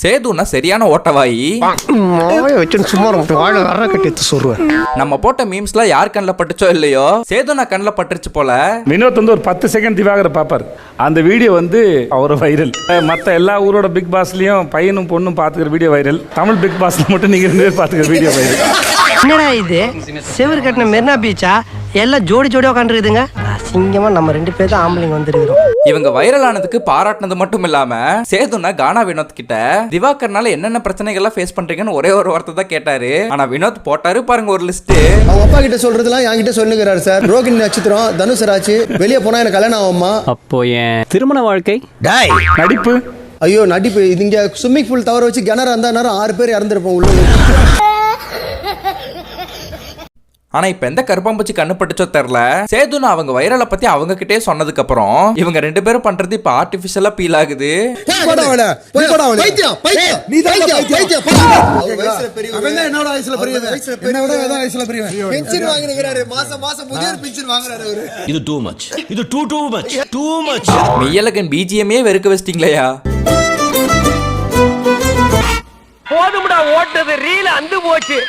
சேதுன்னா சரியான ஓட்டவாயி. நம்ம போட்ட மீம்ஸ்ல யார் கண்ணில் பட்டுச்சோ இல்லையோ, சேதுனா கண்ணில் பட்டுருச்சு போல. வினோத் வந்து ஒரு 10 செகண்ட் திவாகரை பாப்பாரு. அந்த வீடியோ வந்து அவர் வைரல். மற்ற எல்லா ஊரோட பிக் பாஸ்லயும் பையனும் பொண்ணும் பாத்துக்கிற வீடியோ வைரல். தமிழ் பிக் பாஸ்ல மட்டும் நீங்க 2 பேர் பாத்துக்கிற வீடியோ வைரல். என்னடா இது, செவர் கட்டின மெரினா பீச்சா? எல்லாம் ஜோடி ஜோடியா உட்காந்துருக்குதுங்க. அசிங்கமா நம்ம 2 பேர் தான் ஆம்பளைங்க வந்துருக்கிறோம். இவங்க வைரல் ஆனதுக்கு பாராட்டினது மட்டும் இல்லாம, சேதுனா கானா வினோத் கிட்ட திவாகர்னால என்னென்ன பிரச்சனைகள்லாம் ஃபேஸ் பண்றீங்கன்னு ஒரே ஒரு வார்த்தை தான் கேட்டாரு. ஆனா வினோத் போட்டாரு பாருங்க ஒரு லிஸ்ட். அவங்க அப்பா கிட்ட சொல்றதுலாம் என்கிட்ட சொல்லுகிறாரு சார். ரோகிணி நட்சத்திரம், தனுஷ் ராஜ், வெளியே போனா எனக்கு கல்யாணம் ஆகுமா? அப்போ என் திருமண வாழ்க்கை நடிப்பு. ஐயோ நடிப்பு, இது இங்க ஸ்விம்மிங் பூல் தவற வச்சு கிணறு அந்த நேரம் 6 பேர் இறந்துருப்போம் உள்ள. ஆனா இப்ப எந்த கருப்பாம்பூச்சி கண்ணு பட்டுச்சோ தெரியல, சேதுனா அவங்க வைரலை பத்தி அவங்க கிட்டே சொன்னதுக்கு அப்புறம் இவங்க 2 பேரும் பண்றது இப்ப ஆர்டிபிஷியலா ஃபீல் ஆகுது. மெய்யழகன் பிஜிஎம்ஏ வெறுக்க வச்சிட்டீங்களா? போதும்டா ஓட்டது, ரீல் அந்து போச்சு.